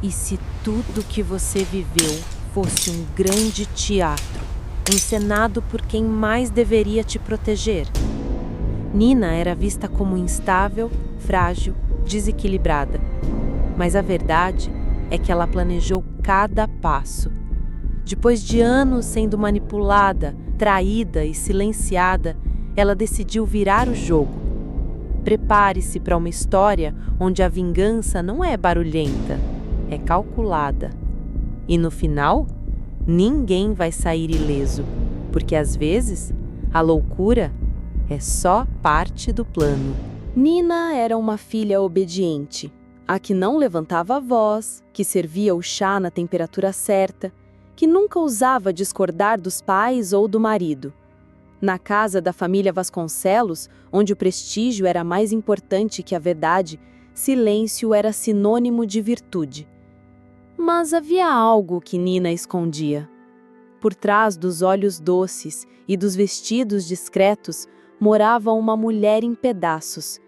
E se tudo que você viveu fosse um grande teatro, encenado por quem mais deveria te proteger? Nina era vista como instável, frágil, desequilibrada. Mas a verdade é que ela planejou cada passo. Depois de anos sendo manipulada, traída e silenciada, ela decidiu virar o jogo. Prepare-se para uma história onde a vingança não é barulhenta, é calculada. E no final, ninguém vai sair ileso, porque às vezes a loucura é só parte do plano. Nina era uma filha obediente, a que não levantava a voz, que servia o chá na temperatura certa, que nunca ousava discordar dos pais ou do marido. Na casa da família Vasconcelos, onde o prestígio era mais importante que a verdade, silêncio era sinônimo de virtude. Mas havia algo que Nina escondia. Por trás dos olhos doces e dos vestidos discretos, morava uma mulher em pedaços,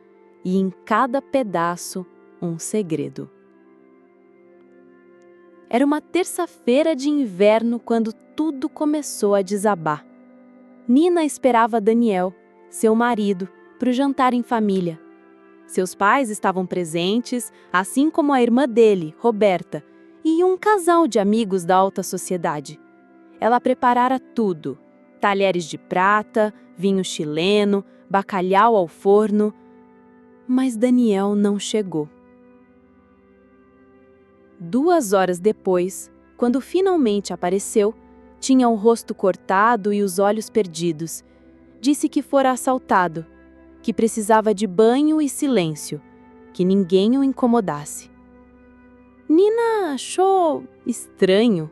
e em cada pedaço, um segredo. Era uma terça-feira de inverno quando tudo começou a desabar. Nina esperava Daniel, seu marido, para o jantar em família. Seus pais estavam presentes, assim como a irmã dele, Roberta, e um casal de amigos da alta sociedade. Ela preparara tudo: talheres de prata, vinho chileno, bacalhau ao forno. Mas Daniel não chegou. 2 horas depois, quando finalmente apareceu, tinha o rosto cortado e os olhos perdidos. Disse que fora assaltado, que precisava de banho e silêncio, que ninguém o incomodasse. Nina achou estranho.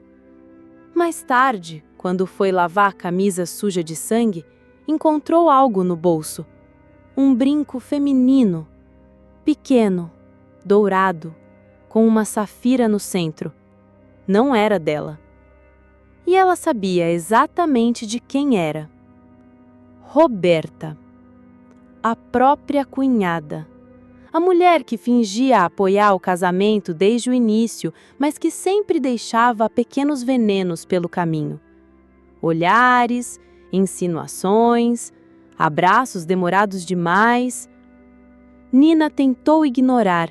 Mais tarde, quando foi lavar a camisa suja de sangue, encontrou algo no bolso. Um brinco feminino, pequeno, dourado, com uma safira no centro. Não era dela. E ela sabia exatamente de quem era. Roberta, a própria cunhada. A mulher que fingia apoiar o casamento desde o início, mas que sempre deixava pequenos venenos pelo caminho. Olhares, insinuações, abraços demorados demais. Nina tentou ignorar,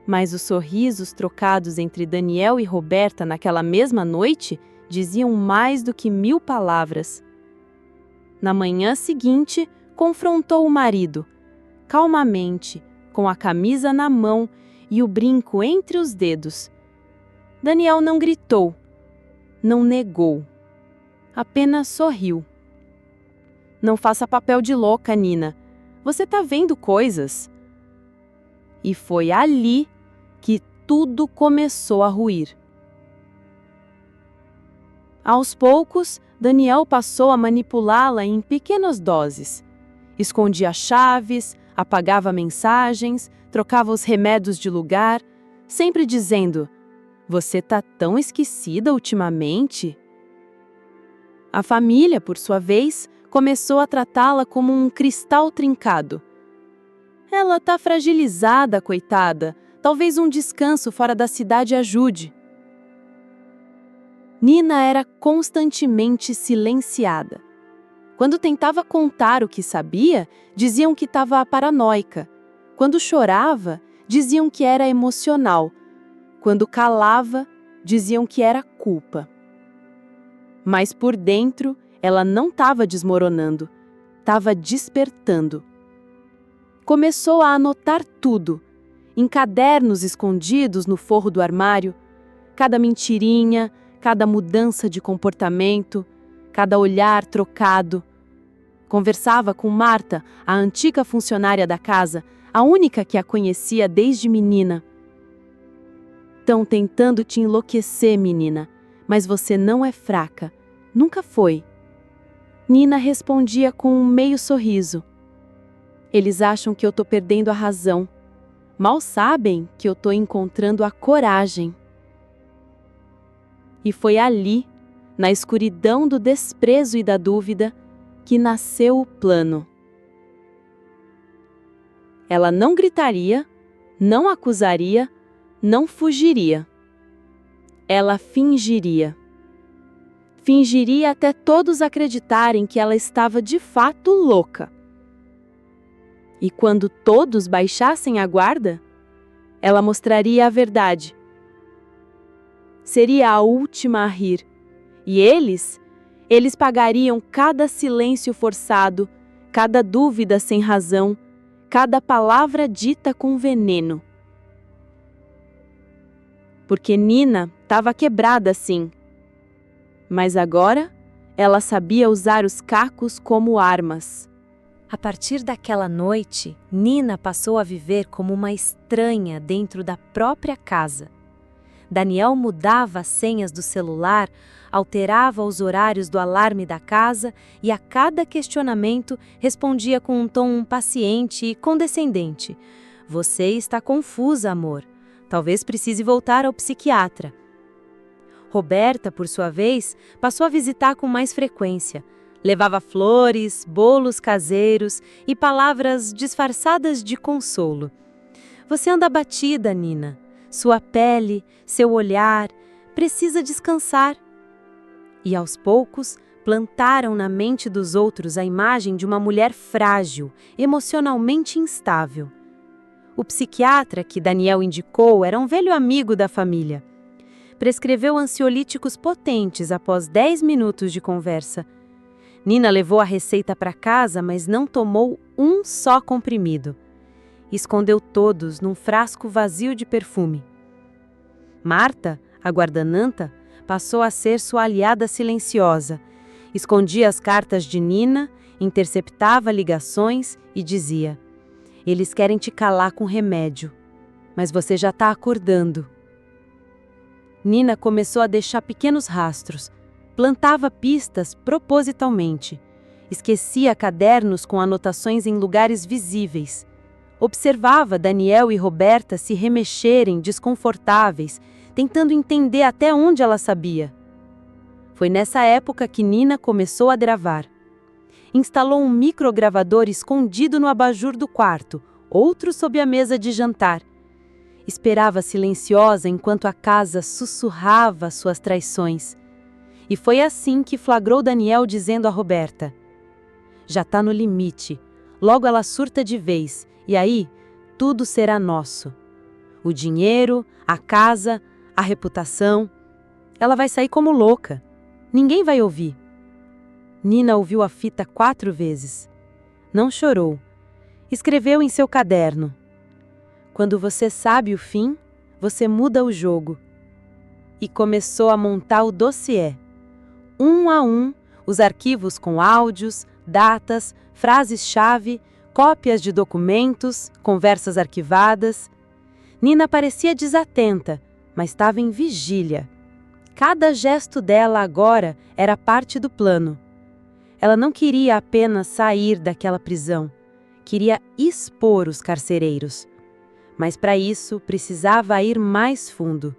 mas os sorrisos trocados entre Daniel e Roberta naquela mesma noite diziam mais do que 1000 palavras. Na manhã seguinte, confrontou o marido, calmamente, com a camisa na mão e o brinco entre os dedos. Daniel não gritou, não negou, apenas sorriu. Não faça papel de louca, Nina. Você tá vendo coisas. E foi ali que tudo começou a ruir. Aos poucos, Daniel passou a manipulá-la em pequenas doses. Escondia chaves, apagava mensagens, trocava os remédios de lugar, sempre dizendo: "Você tá tão esquecida ultimamente." A família, por sua vez, começou a tratá-la como um cristal trincado. "Ela tá fragilizada, coitada. Talvez um descanso fora da cidade ajude." Nina era constantemente silenciada. Quando tentava contar o que sabia, diziam que estava paranoica. Quando chorava, diziam que era emocional. Quando calava, diziam que era culpa. Mas por dentro, ela não estava desmoronando, estava despertando. Começou a anotar tudo, em cadernos escondidos no forro do armário, cada mentirinha, cada mudança de comportamento, cada olhar trocado. Conversava com Marta, a antiga funcionária da casa, a única que a conhecia desde menina. "Estão tentando te enlouquecer, menina, mas você não é fraca. Nunca foi." Nina respondia com um meio sorriso. "Eles acham que eu tô perdendo a razão. Mal sabem que eu tô encontrando a coragem." E foi ali, na escuridão do desprezo e da dúvida, que nasceu o plano. Ela não gritaria, não acusaria, não fugiria. Ela fingiria. Fingiria até todos acreditarem que ela estava de fato louca. E quando todos baixassem a guarda, ela mostraria a verdade. Seria a última a rir. E eles pagariam cada silêncio forçado, cada dúvida sem razão, cada palavra dita com veneno. Porque Nina estava quebrada sim. Mas agora ela sabia usar os cacos como armas. A partir daquela noite, Nina passou a viver como uma estranha dentro da própria casa. Daniel mudava as senhas do celular, alterava os horários do alarme da casa e a cada questionamento respondia com um tom paciente e condescendente. Você está confusa, amor. Talvez precise voltar ao psiquiatra. Roberta, por sua vez, passou a visitar com mais frequência. Levava flores, bolos caseiros e palavras disfarçadas de consolo. Você anda abatida, Nina. Sua pele, seu olhar, precisa descansar. E aos poucos, plantaram na mente dos outros a imagem de uma mulher frágil, emocionalmente instável. O psiquiatra que Daniel indicou era um velho amigo da família. Prescreveu ansiolíticos potentes após 10 minutos de conversa. Nina levou a receita para casa, mas não tomou um só comprimido. Escondeu todos num frasco vazio de perfume. Marta, a guardananta, passou a ser sua aliada silenciosa. Escondia as cartas de Nina, interceptava ligações e dizia: eles querem te calar com remédio, mas você já está acordando. Nina começou a deixar pequenos rastros, plantava pistas propositalmente, esquecia cadernos com anotações em lugares visíveis. Observava Daniel e Roberta se remexerem desconfortáveis, tentando entender até onde ela sabia. Foi nessa época que Nina começou a gravar. Instalou um microgravador escondido no abajur do quarto, outro sob a mesa de jantar. Esperava silenciosa enquanto a casa sussurrava suas traições. E foi assim que flagrou Daniel dizendo a Roberta: já está no limite, logo ela surta de vez, e aí tudo será nosso. O dinheiro, a casa, a reputação. Ela vai sair como louca. Ninguém vai ouvir. Nina ouviu a fita 4 vezes. Não chorou. Escreveu em seu caderno: quando você sabe o fim, você muda o jogo. E começou a montar o dossiê. Um a um, os arquivos com áudios, datas, frases-chave, cópias de documentos, conversas arquivadas. Nina parecia desatenta, mas estava em vigília. Cada gesto dela agora era parte do plano. Ela não queria apenas sair daquela prisão, queria expor os carcereiros. Mas para isso precisava ir mais fundo.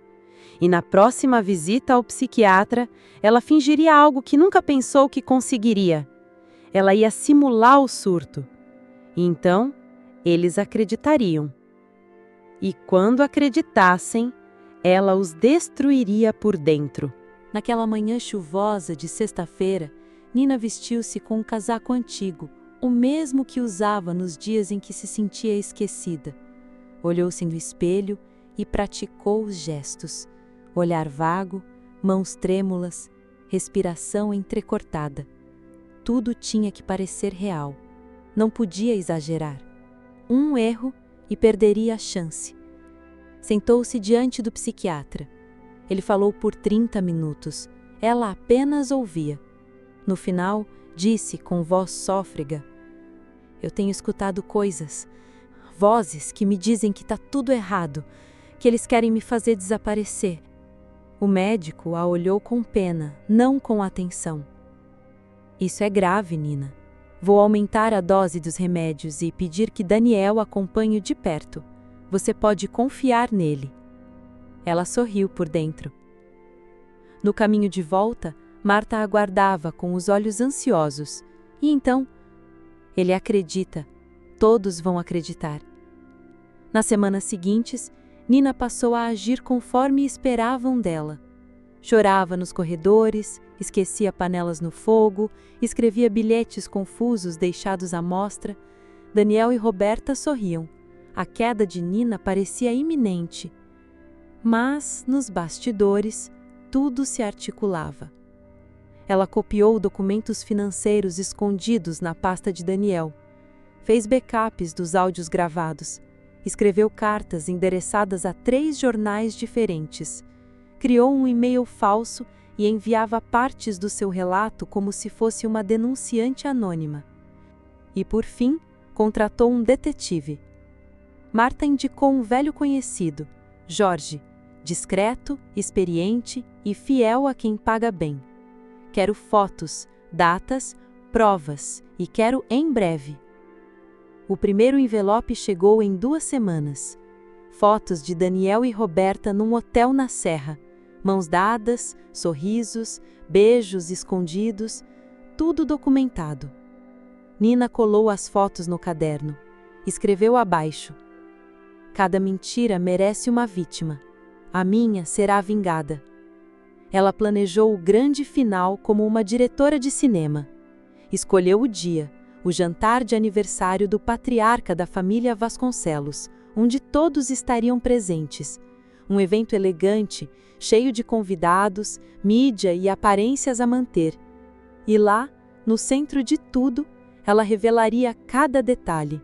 E na próxima visita ao psiquiatra, ela fingiria algo que nunca pensou que conseguiria. Ela ia simular o surto. E então, eles acreditariam. E quando acreditassem, ela os destruiria por dentro. Naquela manhã chuvosa de sexta-feira, Nina vestiu-se com um casaco antigo, o mesmo que usava nos dias em que se sentia esquecida. Olhou-se no espelho e praticou os gestos. Olhar vago, mãos trêmulas, respiração entrecortada. Tudo tinha que parecer real. Não podia exagerar. Um erro e perderia a chance. Sentou-se diante do psiquiatra. Ele falou por 30 minutos. Ela apenas ouvia. No final, disse com voz sôfrega: eu tenho escutado coisas. Vozes que me dizem que está tudo errado, que eles querem me fazer desaparecer. O médico a olhou com pena, não com atenção. Isso é grave, Nina. Vou aumentar a dose dos remédios e pedir que Daniel acompanhe de perto. Você pode confiar nele. Ela sorriu por dentro. No caminho de volta, Marta aguardava com os olhos ansiosos. E então, ele acredita. Todos vão acreditar. Nas semanas seguintes, Nina passou a agir conforme esperavam dela. Chorava nos corredores, esquecia panelas no fogo, escrevia bilhetes confusos deixados à mostra. Daniel e Roberta sorriam. A queda de Nina parecia iminente. Mas, nos bastidores, tudo se articulava. Ela copiou documentos financeiros escondidos na pasta de Daniel. Fez backups dos áudios gravados. Escreveu cartas endereçadas a 3 jornais diferentes. Criou um e-mail falso e enviava partes do seu relato como se fosse uma denunciante anônima. E, por fim, contratou um detetive. Marta indicou um velho conhecido, Jorge, discreto, experiente e fiel a quem paga bem. Quero fotos, datas, provas e quero em breve. O primeiro envelope chegou em 2 semanas. Fotos de Daniel e Roberta num hotel na Serra. Mãos dadas, sorrisos, beijos escondidos, tudo documentado. Nina colou as fotos no caderno. Escreveu abaixo: cada mentira merece uma vítima. A minha será vingada. Ela planejou o grande final como uma diretora de cinema. Escolheu o dia, o jantar de aniversário do patriarca da família Vasconcelos, onde todos estariam presentes. Um evento elegante, cheio de convidados, mídia e aparências a manter. E lá, no centro de tudo, ela revelaria cada detalhe.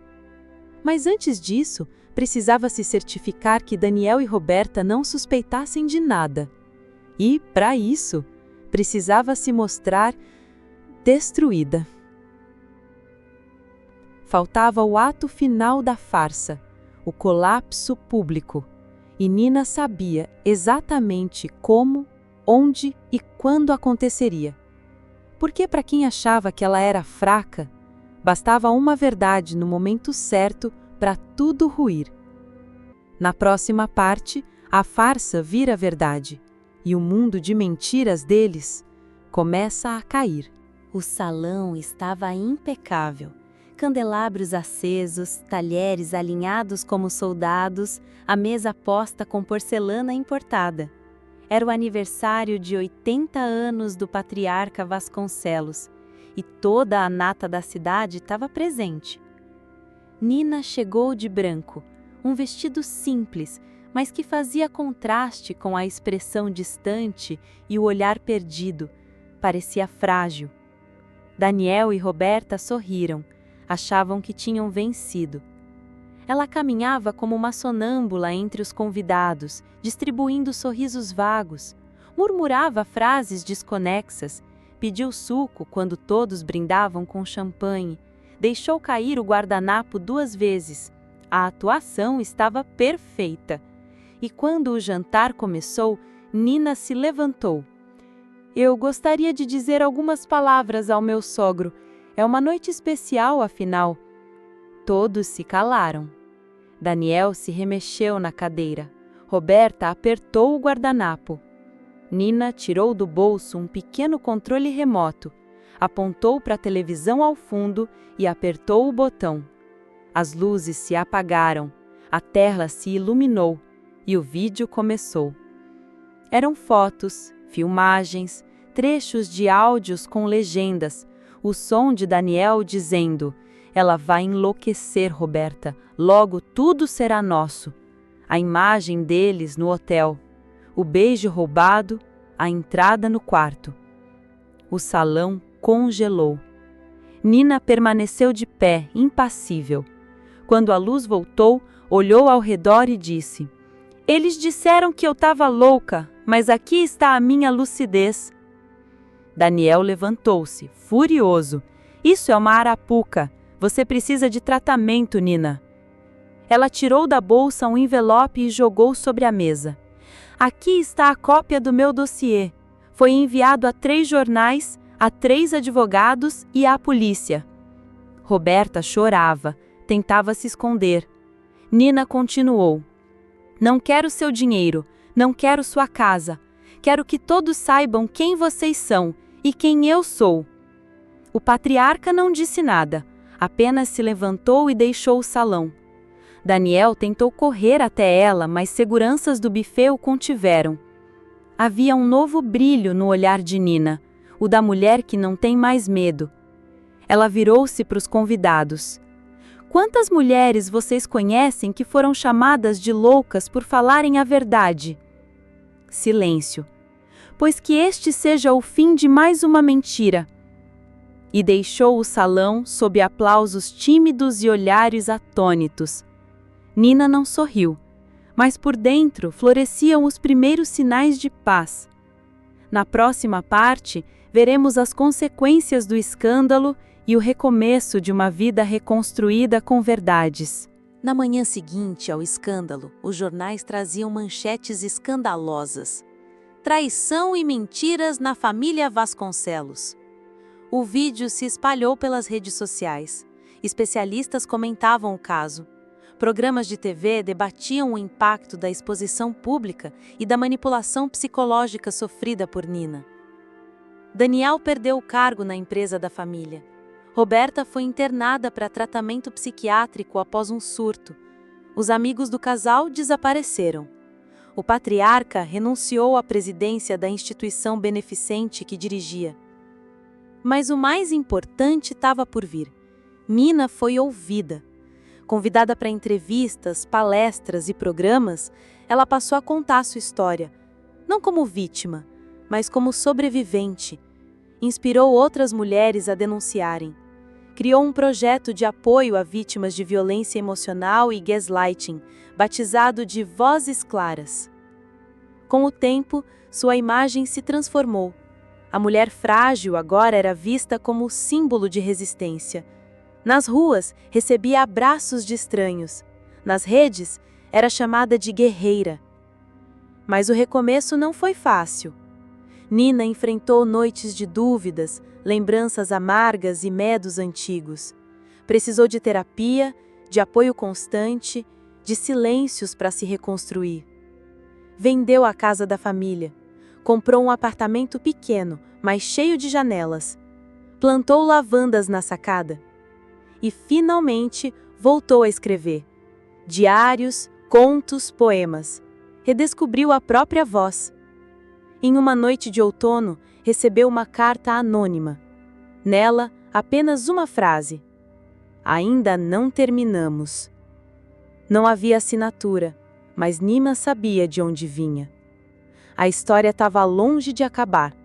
Mas antes disso, precisava se certificar que Daniel e Roberta não suspeitassem de nada. E, para isso, precisava se mostrar destruída. Faltava o ato final da farsa, o colapso público. E Nina sabia exatamente como, onde e quando aconteceria. Porque para quem achava que ela era fraca, bastava uma verdade no momento certo para tudo ruir. Na próxima parte, a farsa vira verdade, e o mundo de mentiras deles começa a cair. O salão estava impecável. Candelabros acesos, talheres alinhados como soldados, a mesa posta com porcelana importada. Era o aniversário de 80 anos do patriarca Vasconcelos, e toda a nata da cidade estava presente. Nina chegou de branco, um vestido simples, mas que fazia contraste com a expressão distante e o olhar perdido. Parecia frágil. Daniel e Roberta sorriram. Achavam que tinham vencido. Ela caminhava como uma sonâmbula entre os convidados, distribuindo sorrisos vagos. Murmurava frases desconexas. Pediu suco quando todos brindavam com champanhe. Deixou cair o guardanapo 2 vezes. A atuação estava perfeita. E quando o jantar começou, Nina se levantou. Eu gostaria de dizer algumas palavras ao meu sogro. É uma noite especial, afinal. Todos se calaram. Daniel se remexeu na cadeira. Roberta apertou o guardanapo. Nina tirou do bolso um pequeno controle remoto, apontou para a televisão ao fundo e apertou o botão. As luzes se apagaram, a tela se iluminou e o vídeo começou. Eram fotos, filmagens, trechos de áudios com legendas, o som de Daniel dizendo: ela vai enlouquecer, Roberta, logo tudo será nosso. A imagem deles no hotel, o beijo roubado, a entrada no quarto. O salão congelou. Nina permaneceu de pé, impassível. Quando a luz voltou, olhou ao redor e disse: eles disseram que eu estava louca, mas aqui está a minha lucidez. Daniel levantou-se, furioso. Isso é uma arapuca. Você precisa de tratamento, Nina. Ela tirou da bolsa um envelope e jogou sobre a mesa. Aqui está a cópia do meu dossiê. Foi enviado a 3 jornais, a 3 advogados e à polícia. Roberta chorava, tentava se esconder. Nina continuou. Não quero seu dinheiro, não quero sua casa. Quero que todos saibam quem vocês são e quem eu sou. O patriarca não disse nada, apenas se levantou e deixou o salão. Daniel tentou correr até ela, mas seguranças do buffet o contiveram. Havia um novo brilho no olhar de Nina, o da mulher que não tem mais medo. Ela virou-se para os convidados. Quantas mulheres vocês conhecem que foram chamadas de loucas por falarem a verdade? Silêncio. Pois que este seja o fim de mais uma mentira. E deixou o salão sob aplausos tímidos e olhares atônitos. Nina não sorriu, mas por dentro floresciam os primeiros sinais de paz. Na próxima parte, veremos as consequências do escândalo e o recomeço de uma vida reconstruída com verdades. Na manhã seguinte ao escândalo, os jornais traziam manchetes escandalosas. Traição e mentiras na família Vasconcelos. O vídeo se espalhou pelas redes sociais. Especialistas comentavam o caso. Programas de TV debatiam o impacto da exposição pública e da manipulação psicológica sofrida por Nina. Daniel perdeu o cargo na empresa da família. Roberta foi internada para tratamento psiquiátrico após um surto. Os amigos do casal desapareceram. O patriarca renunciou à presidência da instituição beneficente que dirigia. Mas o mais importante estava por vir. Nina foi ouvida. Convidada para entrevistas, palestras e programas, ela passou a contar sua história, não como vítima, mas como sobrevivente. Inspirou outras mulheres a denunciarem. Criou um projeto de apoio a vítimas de violência emocional e gaslighting, batizado de Vozes Claras. Com o tempo, sua imagem se transformou. A mulher frágil agora era vista como símbolo de resistência. Nas ruas, recebia abraços de estranhos. Nas redes, era chamada de guerreira. Mas o recomeço não foi fácil. Nina enfrentou noites de dúvidas, lembranças amargas e medos antigos. Precisou de terapia, de apoio constante, de silêncios para se reconstruir. Vendeu a casa da família. Comprou um apartamento pequeno, mas cheio de janelas. Plantou lavandas na sacada. E, finalmente, voltou a escrever. Diários, contos, poemas. Redescobriu a própria voz. Em uma noite de outono, recebeu uma carta anônima. Nela, apenas uma frase. Ainda não terminamos. Não havia assinatura, mas Nina sabia de onde vinha. A história estava longe de acabar,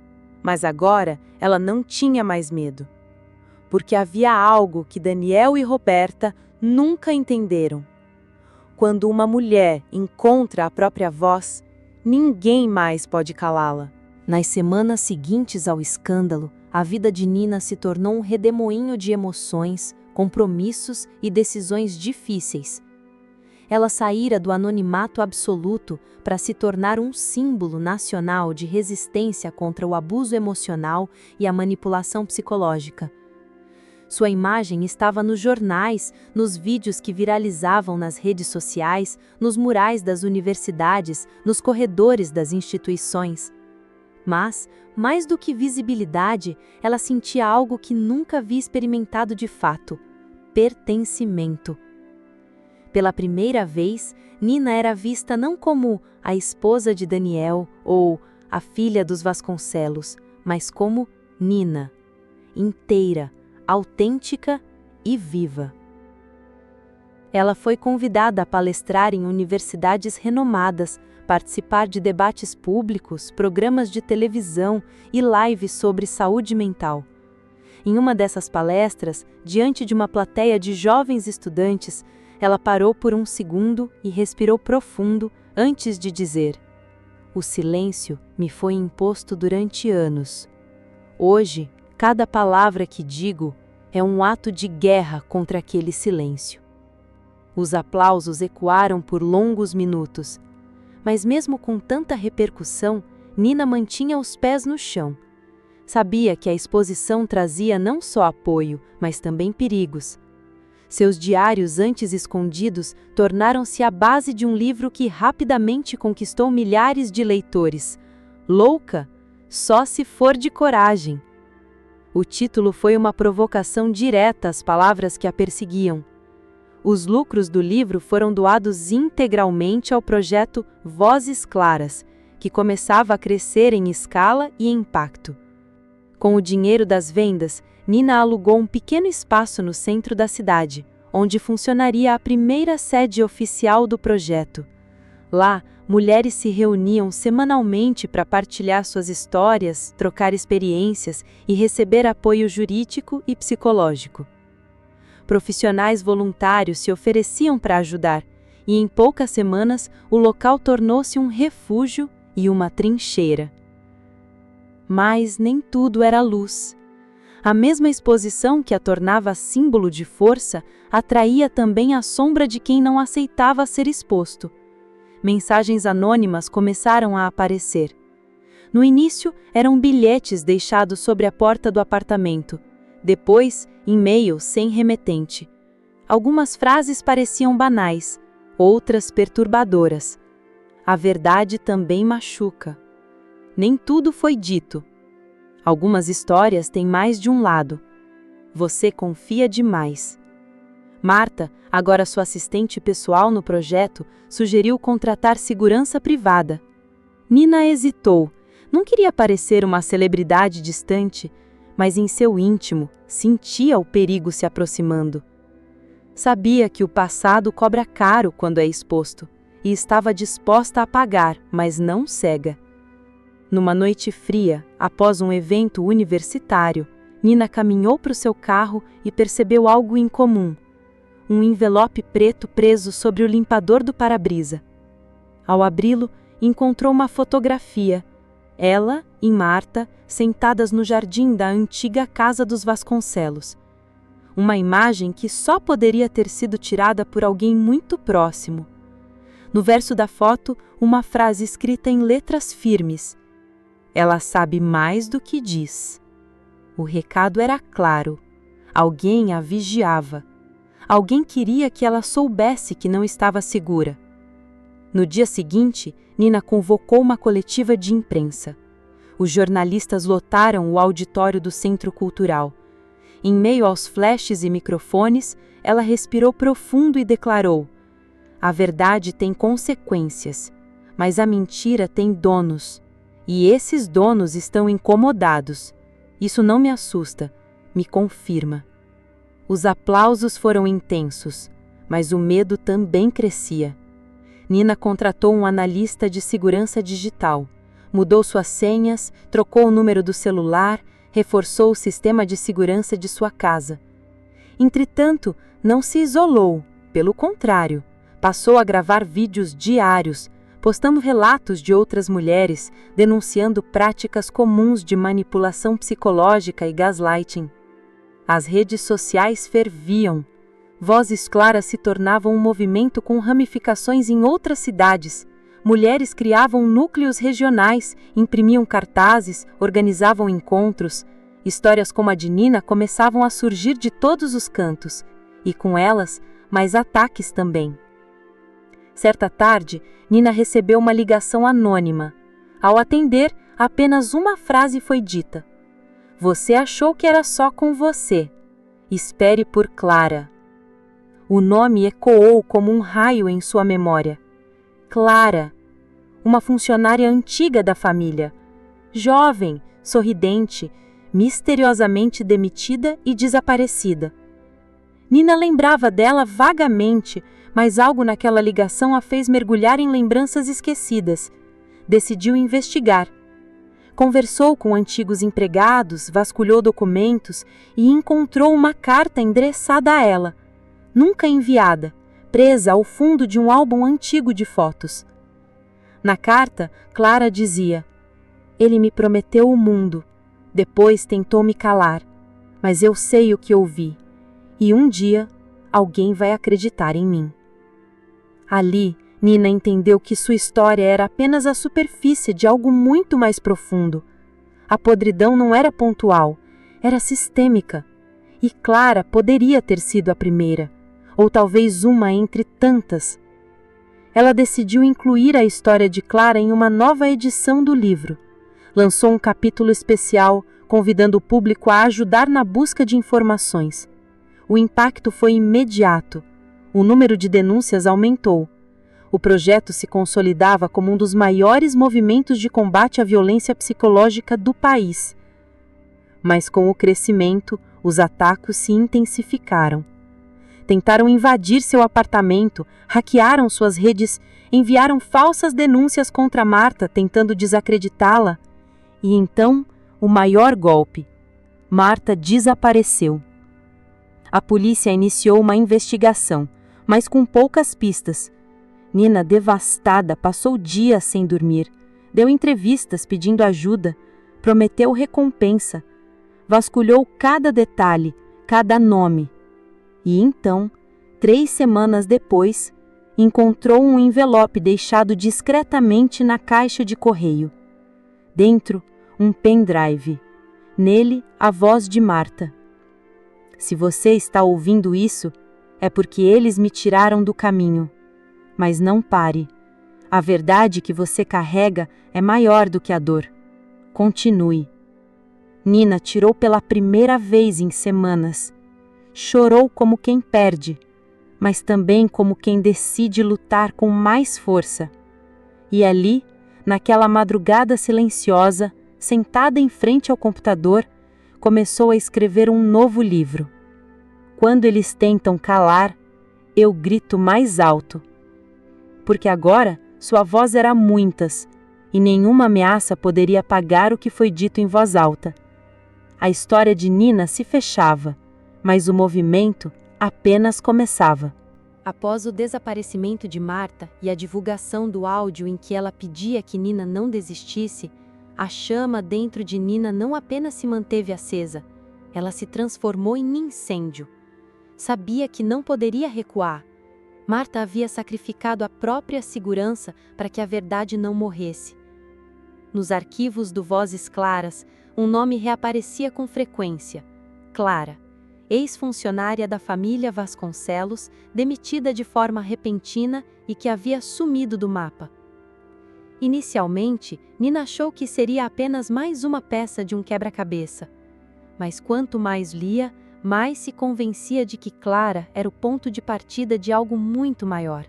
mas agora ela não tinha mais medo. Porque havia algo que Daniel e Roberta nunca entenderam. Quando uma mulher encontra a própria voz, ninguém mais pode calá-la. Nas semanas seguintes ao escândalo, a vida de Nina se tornou um redemoinho de emoções, compromissos e decisões difíceis. Ela saíra do anonimato absoluto para se tornar um símbolo nacional de resistência contra o abuso emocional e a manipulação psicológica. Sua imagem estava nos jornais, nos vídeos que viralizavam nas redes sociais, nos murais das universidades, nos corredores das instituições. Mas, mais do que visibilidade, ela sentia algo que nunca havia experimentado de fato: pertencimento. Pela primeira vez, Nina era vista não como a esposa de Daniel ou a filha dos Vasconcelos, mas como Nina, inteira, autêntica e viva. Ela foi convidada a palestrar em universidades renomadas, participar de debates públicos, programas de televisão e lives sobre saúde mental. Em uma dessas palestras, diante de uma plateia de jovens estudantes, ela parou por um segundo e respirou profundo antes de dizer: "O silêncio me foi imposto durante anos. Hoje, cada palavra que digo é um ato de guerra contra aquele silêncio." Os aplausos ecoaram por longos minutos, mas mesmo com tanta repercussão, Nina mantinha os pés no chão. Sabia que a exposição trazia não só apoio, mas também perigos. Seus diários antes escondidos tornaram-se a base de um livro que rapidamente conquistou milhares de leitores. Louca? Só se for de coragem. O título foi uma provocação direta às palavras que a perseguiam. Os lucros do livro foram doados integralmente ao projeto Vozes Claras, que começava a crescer em escala e impacto. Com o dinheiro das vendas, Nina alugou um pequeno espaço no centro da cidade, onde funcionaria a primeira sede oficial do projeto. Lá, mulheres se reuniam semanalmente para partilhar suas histórias, trocar experiências e receber apoio jurídico e psicológico. Profissionais voluntários se ofereciam para ajudar, e em poucas semanas o local tornou-se um refúgio e uma trincheira. Mas nem tudo era luz. A mesma exposição que a tornava símbolo de força atraía também a sombra de quem não aceitava ser exposto. Mensagens anônimas começaram a aparecer. No início, eram bilhetes deixados sobre a porta do apartamento. Depois, e-mails sem remetente. Algumas frases pareciam banais, outras perturbadoras. A verdade também machuca. Nem tudo foi dito. Algumas histórias têm mais de um lado. Você confia demais. Marta, agora sua assistente pessoal no projeto, sugeriu contratar segurança privada. Nina hesitou. Não queria parecer uma celebridade distante, mas em seu íntimo sentia o perigo se aproximando. Sabia que o passado cobra caro quando é exposto, e estava disposta a pagar, mas não cega. Numa noite fria, após um evento universitário, Nina caminhou para o seu carro e percebeu algo incomum. Um envelope preto preso sobre o limpador do para-brisa. Ao abri-lo, encontrou uma fotografia. Ela e Marta sentadas no jardim da antiga casa dos Vasconcelos. Uma imagem que só poderia ter sido tirada por alguém muito próximo. No verso da foto, uma frase escrita em letras firmes. Ela sabe mais do que diz. O recado era claro. Alguém a vigiava. Alguém queria que ela soubesse que não estava segura. No dia seguinte, Nina convocou uma coletiva de imprensa. Os jornalistas lotaram o auditório do Centro Cultural. Em meio aos flashes e microfones, ela respirou profundo e declarou: a verdade tem consequências, mas a mentira tem donos. E esses donos estão incomodados. Isso não me assusta, me confirma. Os aplausos foram intensos, mas o medo também crescia. Nina contratou um analista de segurança digital, mudou suas senhas, trocou o número do celular, reforçou o sistema de segurança de sua casa. Entretanto, não se isolou, pelo contrário, passou a gravar vídeos diários, postando relatos de outras mulheres, denunciando práticas comuns de manipulação psicológica e gaslighting. As redes sociais ferviam. Vozes claras se tornavam um movimento com ramificações em outras cidades. Mulheres criavam núcleos regionais, imprimiam cartazes, organizavam encontros. Histórias como a de Nina começavam a surgir de todos os cantos, e com elas, mais ataques também. Certa tarde, Nina recebeu uma ligação anônima. Ao atender, apenas uma frase foi dita. Você achou que era só com você. Espere por Clara. O nome ecoou como um raio em sua memória. Clara, uma funcionária antiga da família. Jovem, sorridente, misteriosamente demitida e desaparecida. Nina lembrava dela vagamente, mas algo naquela ligação a fez mergulhar em lembranças esquecidas. Decidiu investigar. Conversou com antigos empregados, vasculhou documentos e encontrou uma carta endereçada a ela, nunca enviada, presa ao fundo de um álbum antigo de fotos. Na carta, Clara dizia: ele me prometeu o mundo, depois tentou me calar, mas eu sei o que ouvi, e um dia alguém vai acreditar em mim. Ali, Nina entendeu que sua história era apenas a superfície de algo muito mais profundo. A podridão não era pontual, era sistêmica. E Clara poderia ter sido a primeira, ou talvez uma entre tantas. Ela decidiu incluir a história de Clara em uma nova edição do livro. Lançou um capítulo especial, convidando o público a ajudar na busca de informações. O impacto foi imediato. O número de denúncias aumentou. O projeto se consolidava como um dos maiores movimentos de combate à violência psicológica do país. Mas com o crescimento, os ataques se intensificaram. Tentaram invadir seu apartamento, hackearam suas redes, enviaram falsas denúncias contra Marta, tentando desacreditá-la. E então, o maior golpe. Marta desapareceu. A polícia iniciou uma investigação, mas com poucas pistas. Nina, devastada, passou dias sem dormir, deu entrevistas pedindo ajuda, prometeu recompensa, vasculhou cada detalhe, cada nome. E então, 3 semanas depois, encontrou um envelope deixado discretamente na caixa de correio. Dentro, um pendrive. Nele, a voz de Marta. Se você está ouvindo isso, é porque eles me tiraram do caminho. Mas não pare. A verdade que você carrega é maior do que a dor. Continue. Nina tirou pela primeira vez em semanas. Chorou como quem perde, mas também como quem decide lutar com mais força. E ali, naquela madrugada silenciosa, sentada em frente ao computador, começou a escrever um novo livro. Quando eles tentam calar, eu grito mais alto. Porque agora sua voz era muitas, e nenhuma ameaça poderia apagar o que foi dito em voz alta. A história de Nina se fechava, mas o movimento apenas começava. Após o desaparecimento de Marta e a divulgação do áudio em que ela pedia que Nina não desistisse, a chama dentro de Nina não apenas se manteve acesa, ela se transformou em incêndio. Sabia que não poderia recuar. Marta havia sacrificado a própria segurança para que a verdade não morresse. Nos arquivos do Vozes Claras, um nome reaparecia com frequência: Clara, ex-funcionária da família Vasconcelos, demitida de forma repentina e que havia sumido do mapa. Inicialmente, Nina achou que seria apenas mais uma peça de um quebra-cabeça. Mas quanto mais lia, mais se convencia de que Clara era o ponto de partida de algo muito maior.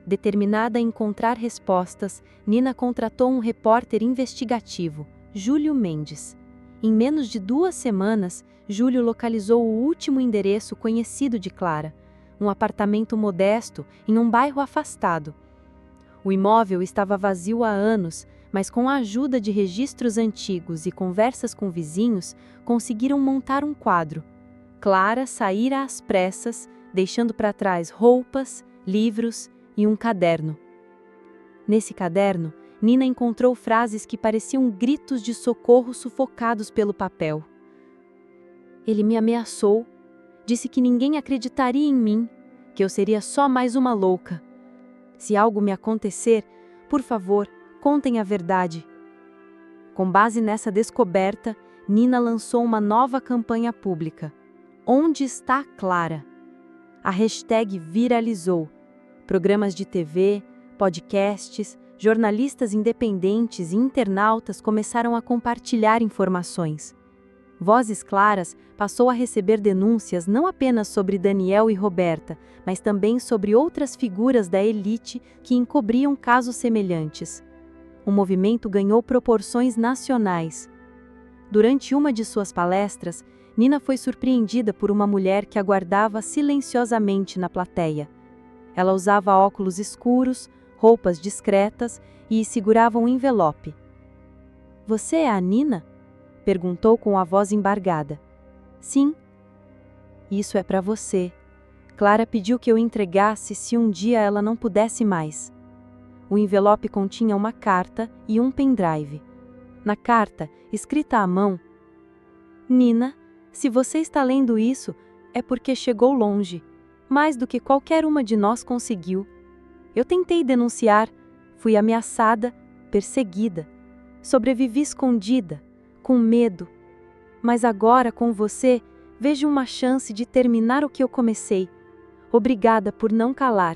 Determinada a encontrar respostas, Nina contratou um repórter investigativo, Júlio Mendes. Em menos de 2 semanas, Júlio localizou o último endereço conhecido de Clara, um apartamento modesto em um bairro afastado. O imóvel estava vazio há anos, mas com a ajuda de registros antigos e conversas com vizinhos, conseguiram montar um quadro. Clara saíra às pressas, deixando para trás roupas, livros e um caderno. Nesse caderno, Nina encontrou frases que pareciam gritos de socorro sufocados pelo papel. Ele me ameaçou, disse que ninguém acreditaria em mim, que eu seria só mais uma louca. Se algo me acontecer, por favor, contem a verdade. Com base nessa descoberta, Nina lançou uma nova campanha pública. Onde está Clara? A hashtag viralizou. Programas de TV, podcasts, jornalistas independentes e internautas começaram a compartilhar informações. Vozes Claras passou a receber denúncias não apenas sobre Daniel e Roberta, mas também sobre outras figuras da elite que encobriam casos semelhantes. O movimento ganhou proporções nacionais. Durante uma de suas palestras, Nina foi surpreendida por uma mulher que aguardava silenciosamente na plateia. Ela usava óculos escuros, roupas discretas e segurava um envelope. "Você é a Nina?" perguntou com a voz embargada. "Sim." "Isso é para você. Clara pediu que eu entregasse se um dia ela não pudesse mais." O envelope continha uma carta e um pendrive. Na carta, escrita à mão: "Nina, se você está lendo isso, é porque chegou longe, mais do que qualquer uma de nós conseguiu. Eu tentei denunciar, fui ameaçada, perseguida, sobrevivi escondida, com medo. Mas agora, com você, vejo uma chance de terminar o que eu comecei. Obrigada por não calar."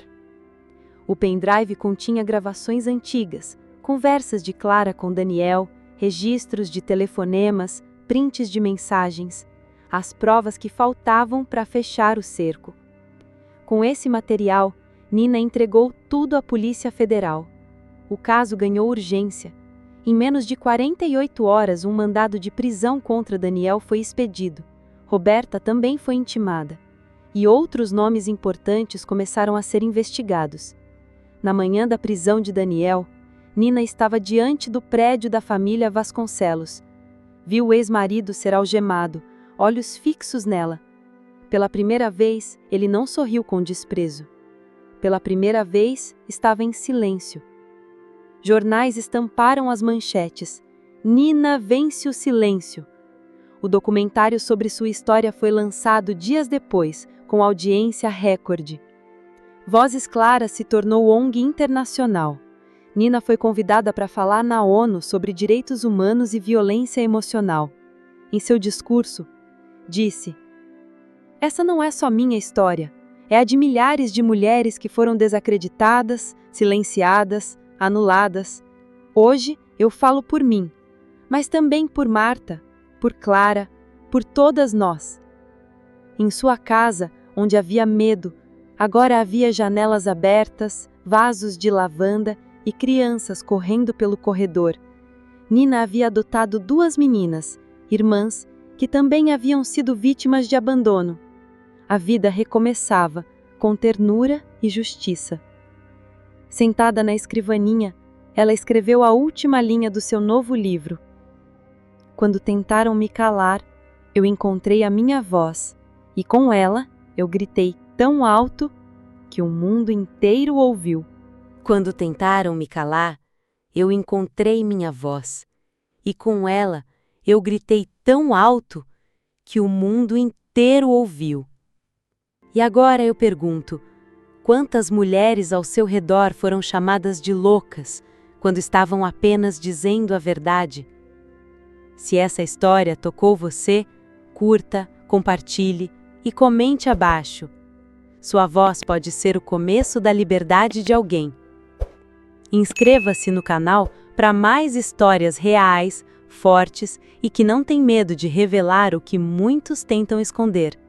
O pendrive continha gravações antigas, conversas de Clara com Daniel, registros de telefonemas, prints de mensagens, as provas que faltavam para fechar o cerco. Com esse material, Nina entregou tudo à Polícia Federal. O caso ganhou urgência. Em menos de 48 horas, um mandado de prisão contra Daniel foi expedido. Roberta também foi intimada. E outros nomes importantes começaram a ser investigados. Na manhã da prisão de Daniel, Nina estava diante do prédio da família Vasconcelos. Viu o ex-marido ser algemado, olhos fixos nela. Pela primeira vez, ele não sorriu com desprezo. Pela primeira vez, estava em silêncio. Jornais estamparam as manchetes. Nina vence o silêncio. O documentário sobre sua história foi lançado dias depois, com audiência recorde. Vozes Claras se tornou ONG internacional. Nina foi convidada para falar na ONU sobre direitos humanos e violência emocional. Em seu discurso, disse: "Essa não é só minha história, é a de milhares de mulheres que foram desacreditadas, silenciadas, anuladas. Hoje eu falo por mim, mas também por Marta, por Clara, por todas nós." Em sua casa, onde havia medo, agora havia janelas abertas, vasos de lavanda e crianças correndo pelo corredor. Nina havia adotado 2 meninas, irmãs, que também haviam sido vítimas de abandono. A vida recomeçava, com ternura e justiça. Sentada na escrivaninha, ela escreveu a última linha do seu novo livro. "Quando tentaram me calar, eu encontrei a minha voz, e com ela eu gritei tão alto que o mundo inteiro ouviu." Quando tentaram me calar, eu encontrei minha voz, e com ela eu gritei tão alto que o mundo inteiro ouviu. E agora eu pergunto, quantas mulheres ao seu redor foram chamadas de loucas quando estavam apenas dizendo a verdade? Se essa história tocou você, curta, compartilhe e comente abaixo. Sua voz pode ser o começo da liberdade de alguém. Inscreva-se no canal para mais histórias reais, fortes e que não têm medo de revelar o que muitos tentam esconder.